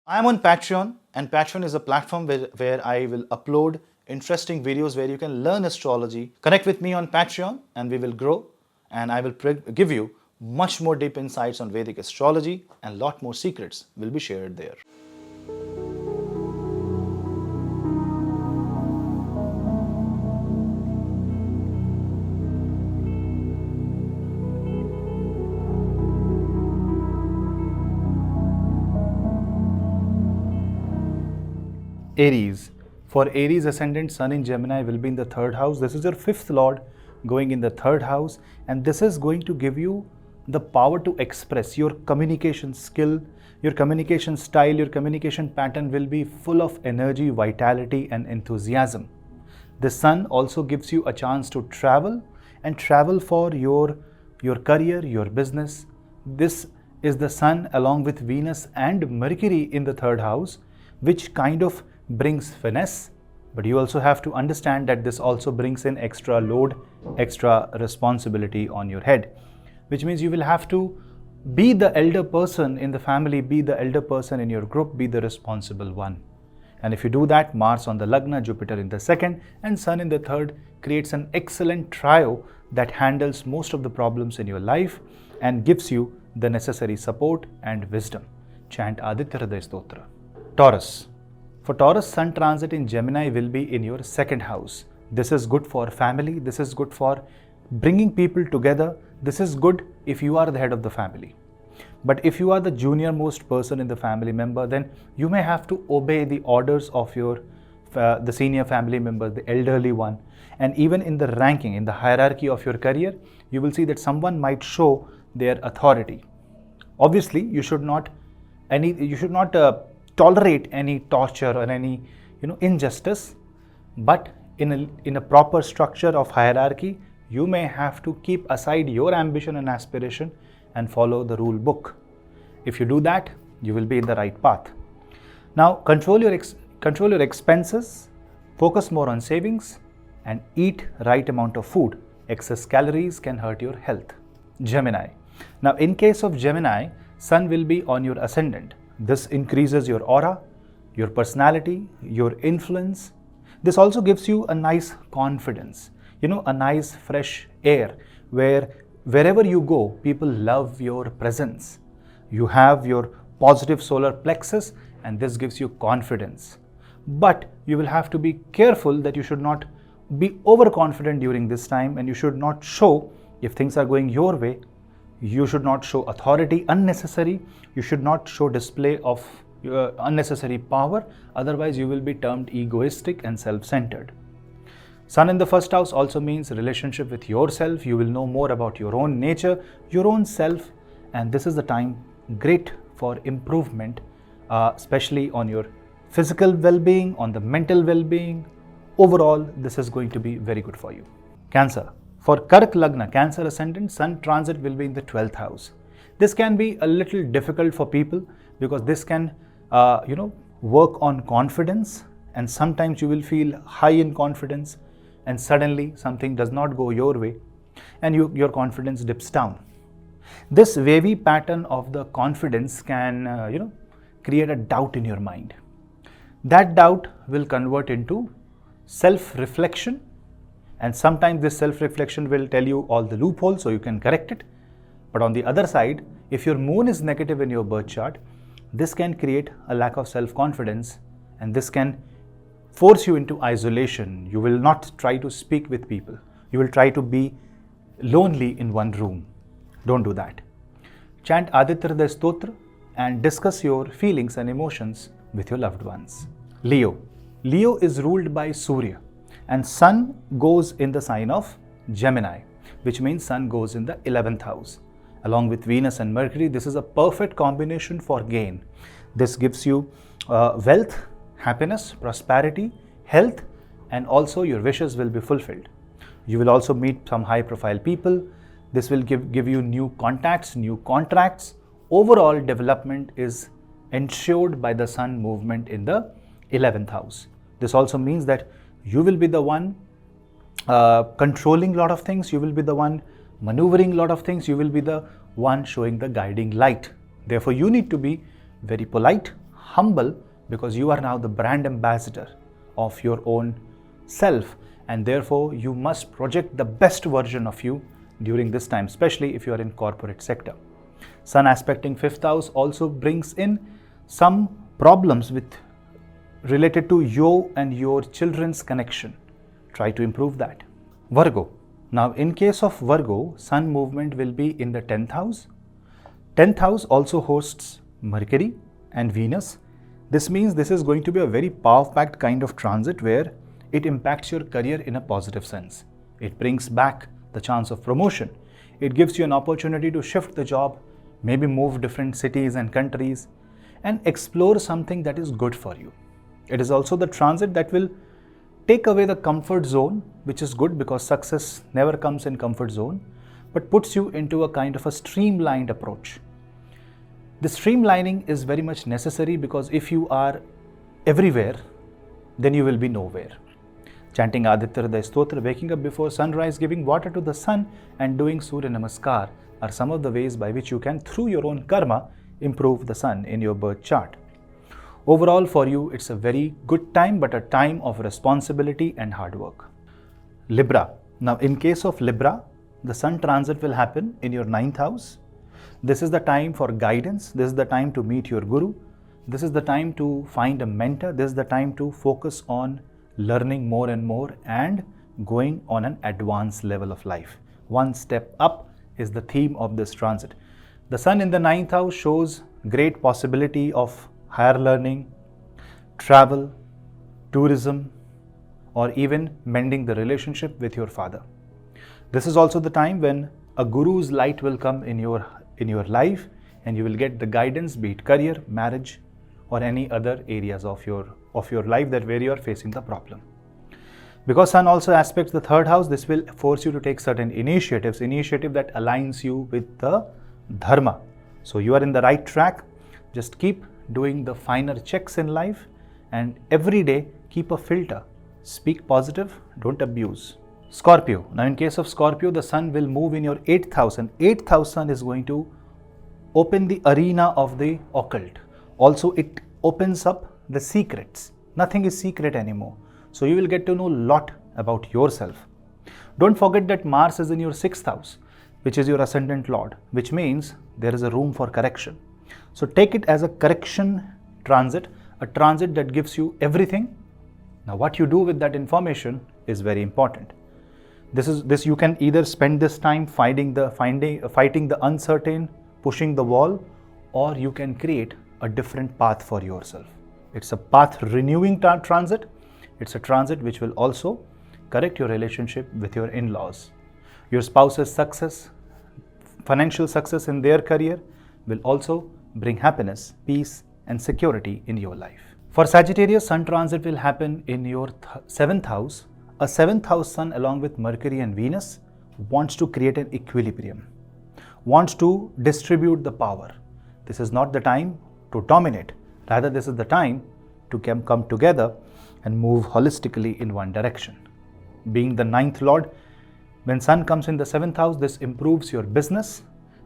I am on Patreon, and Patreon is a platform where I will upload interesting videos where you can learn astrology. Connect with me on Patreon, and we will grow. And I will give you much more deep insights on Vedic astrology, and lot more secrets will be shared there. Aries. For Aries ascendant, Sun in Gemini will be in the third house. This is your fifth lord going in the third house, and this is going to give you the power to express your communication skill, your communication style, your communication pattern will be full of energy, vitality, and enthusiasm. The Sun also gives you a chance to travel and travel for your career, your business. This is the Sun along with Venus and Mercury in the third house, which kind of brings finesse, but you also have to understand that this also brings in extra load, extra responsibility on your head, which means you will have to be the elder person in the family, be the elder person in your group, be the responsible one. And if you do that, Mars on the Lagna, Jupiter in the second, and Sun in the third creates an excellent trio that handles most of the problems in your life and gives you the necessary support and wisdom. Chant Aditya Hriday Stotra. Taurus. For Taurus, Sun transit in Gemini will be in your second house. This is good for family. This is good for bringing people together. This is good if you are the head of the family. But if you are the junior most person in the family member, then you may have to obey the orders of the senior family member, the elderly one. And even in the ranking, in the hierarchy of your career, you will see that someone might show their authority. Obviously, you should not tolerate any torture or any injustice, but in a proper structure of hierarchy, you may have to keep aside your ambition and aspiration and follow the rule book. If you do that, you will be in the right path. Now control your expenses, focus more on savings, and eat right amount of food. Excess calories can hurt your health. Gemini. Now in case of Gemini, Sun will be on your ascendant. This increases your aura, your personality, your influence. This also gives you a nice confidence, a nice fresh air where wherever you go, people love your presence. You have your positive solar plexus, and this gives you confidence. But you will have to be careful that you should not be overconfident during this time, and you should not show, if things are going your way, you should not show authority unnecessary. You should not show display of unnecessary power. Otherwise, you will be termed egoistic and self-centered. Sun in the first house also means relationship with yourself. You will know more about your own nature, your own self, and this is the time great for improvement, especially on your physical well-being, on the mental well-being. Overall, this is going to be very good for you. Cancer. For Kark Lagna, Cancer ascendant, Sun transit will be in the 12th house. This can be a little difficult for people because this can, work on confidence, and sometimes you will feel high in confidence and suddenly something does not go your way and your confidence dips down. This wavy pattern of the confidence can, create a doubt in your mind. That doubt will convert into self-reflection. And sometimes this self-reflection will tell you all the loopholes so you can correct it. But on the other side, if your moon is negative in your birth chart, this can create a lack of self-confidence, and this can force you into isolation. You will not try to speak with people. You will try to be lonely in one room. Don't do that. Chant Aditya Hriday Stotra and discuss your feelings and emotions with your loved ones. Leo. Leo is ruled by Surya, and Sun goes in the sign of Gemini, which means Sun goes in the 11th house. Along with Venus and Mercury, this is a perfect combination for gain. This gives you wealth, happiness, prosperity, health, and also your wishes will be fulfilled. You will also meet some high-profile people. This will give you new contacts, new contracts. Overall development is ensured by the Sun movement in the 11th house. This also means that you will be the one controlling a lot of things. You will be the one maneuvering a lot of things. You will be the one showing the guiding light. Therefore, you need to be very polite, humble because you are now the brand ambassador of your own self, and therefore you must project the best version of you during this time, especially if you are in corporate sector. Sun aspecting 5th house also brings in some problems related to you and your children's connection. Try to improve that. Virgo. Now in case of Virgo, Sun movement will be in the 10th house. 10th house also hosts Mercury and Venus. This means this is going to be a very power-packed kind of transit where it impacts your career in a positive sense. It brings back the chance of promotion. It gives you an opportunity to shift the job, maybe move different cities and countries, and explore something that is good for you. It is also the transit that will take away the comfort zone, which is good because success never comes in comfort zone, but puts you into a kind of a streamlined approach. The streamlining is very much necessary because if you are everywhere, then you will be nowhere. Chanting Aditya Hriday Stotra, waking up before sunrise, giving water to the sun, and doing Surya Namaskar are some of the ways by which you can, through your own karma, improve the sun in your birth chart. Overall, for you, it's a very good time, but a time of responsibility and hard work. Libra. Now, in case of Libra, the sun transit will happen in your 9th house. This is the time for guidance. This is the time to meet your guru. This is the time to find a mentor. This is the time to focus on learning more and more and going on an advanced level of life. One step up is the theme of this transit. The sun in the 9th house shows great possibility of higher learning, travel, tourism, or even mending the relationship with your father. This is also the time when a guru's light will come in your life and you will get the guidance, be it career, marriage, or any other areas of your life that where you are facing the problem. Because sun also aspects the 3rd house, this will force you to take certain initiative that aligns you with the dharma. So you are in the right track. Just keep doing the finer checks in life and every day keep a filter. Speak positive, don't abuse. Scorpio. Now in case of Scorpio, the sun will move in your 8th house, and 8th house sun is going to open the arena of the occult. Also, it opens up the secrets. Nothing is secret anymore. So you will get to know a lot about yourself. Don't forget that Mars is in your 6th house, which is your ascendant lord, which means there is a room for correction. So take it as a correction transit, a transit that gives you everything. Now what you do with that information is very important. This you can either spend this time fighting the uncertain, pushing the wall, or you can create a different path for yourself. It's a path renewing transit. It's a transit which will also correct your relationship with your in-laws. Your spouse's success, financial success in their career will also bring happiness, peace, and security in your life. For Sagittarius, sun transit will happen in your 7th house. A 7th house sun along with Mercury and Venus wants to create an equilibrium, wants to distribute the power. This is not the time to dominate. Rather, this is the time to come together and move holistically in one direction. Being the 9th lord, when sun comes in the 7th house, this improves your business.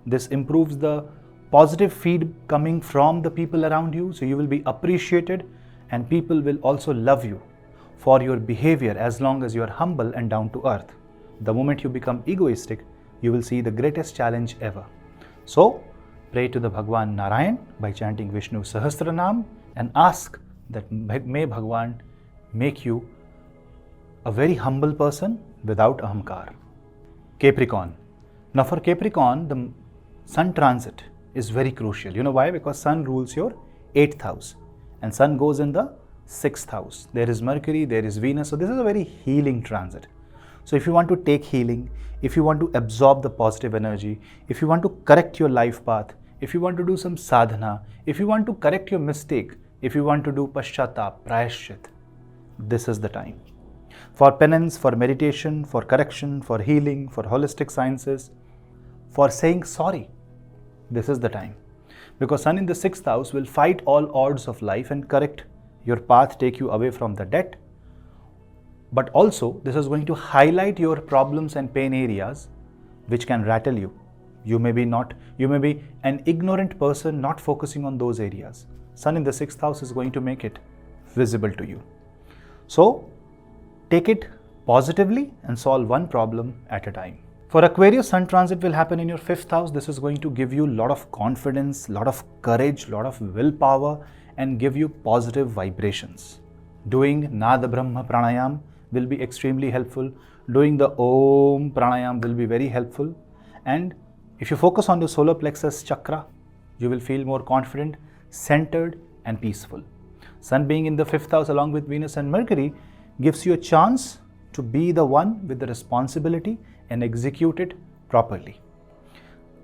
This improves the positive feed coming from the people around you. So you will be appreciated and people will also love you for your behavior as long as you are humble and down to earth. The moment you become egoistic, you will see the greatest challenge ever. So pray to the Bhagwan Narayan by chanting Vishnu Sahasranam and ask that may Bhagwan make you a very humble person without ahamkar. Capricorn. Now for Capricorn, the sun transit is very crucial. You know why? Because sun rules your 8th house and sun goes in the 6th house. There is Mercury, there is Venus. So this is a very healing transit. So if you want to take healing, if you want to absorb the positive energy, if you want to correct your life path, if you want to do some sadhana, if you want to correct your mistake, if you want to do pashyatap, prayashchit, this is the time. For penance, for meditation, for correction, for healing, for holistic sciences, for saying sorry, this is the time. Because sun in the 6th house will fight all odds of life and correct your path, take you away from the debt. But also, this is going to highlight your problems and pain areas which can rattle you. You may be an ignorant person not focusing on those areas. Sun in the 6th house is going to make it visible to you. So take it positively and solve one problem at a time. For Aquarius, Sun transit will happen in your 5th house. This is going to give you a lot of confidence, a lot of courage, a lot of willpower, and give you positive vibrations. Doing Nada Brahma Pranayam will be extremely helpful. Doing the Om Pranayam will be very helpful. And if you focus on your solar plexus chakra, you will feel more confident, centered, and peaceful. Sun being in the 5th house along with Venus and Mercury gives you a chance to be the one with the responsibility and execute it properly.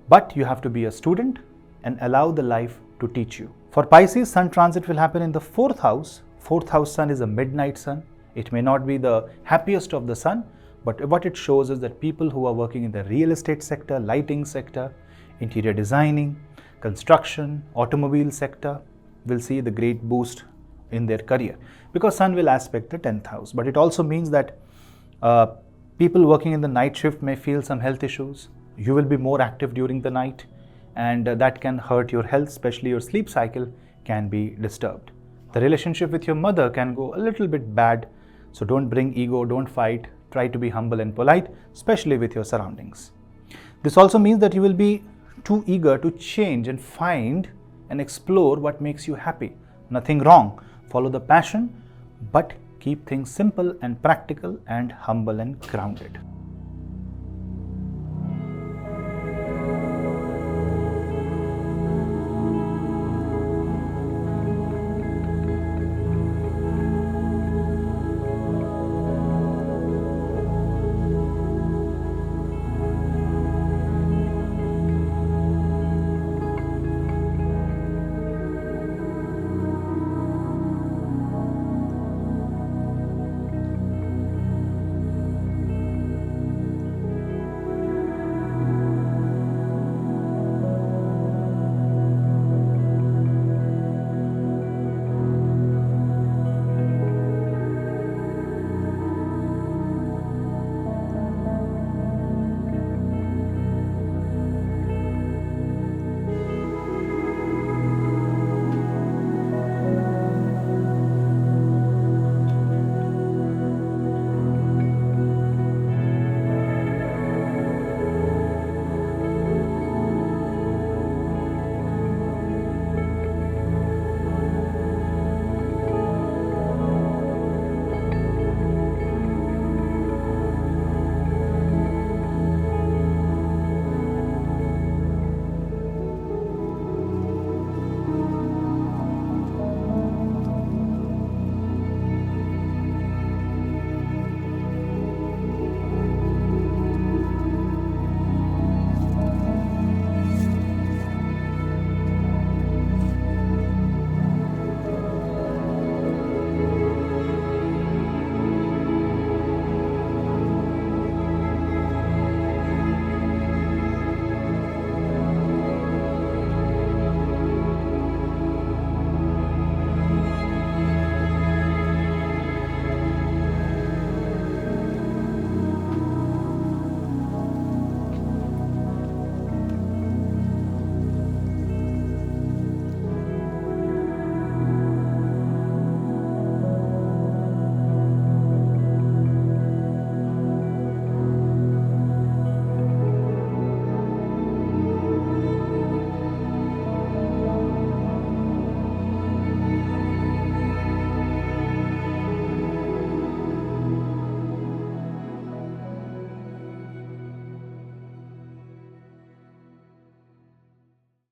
But you have to be a student and allow the life to teach you. For Pisces, Sun transit will happen in the 4th house. 4th house Sun is a midnight sun. It may not be the happiest of the sun, but what it shows is that people who are working in the real estate sector, lighting sector, interior designing, construction, automobile sector will see the great boost in their career, because Sun will aspect the 10th house. But it also means that people working in the night shift may feel some health issues. You will be more active during the night, and that can hurt your health, especially your sleep cycle can be disturbed. The relationship with your mother can go a little bit bad, so don't bring ego, don't fight, try to be humble and polite, especially with your surroundings. This also means that you will be too eager to change and find and explore what makes you happy. Nothing wrong. Follow the passion, but keep things simple and practical and humble and grounded.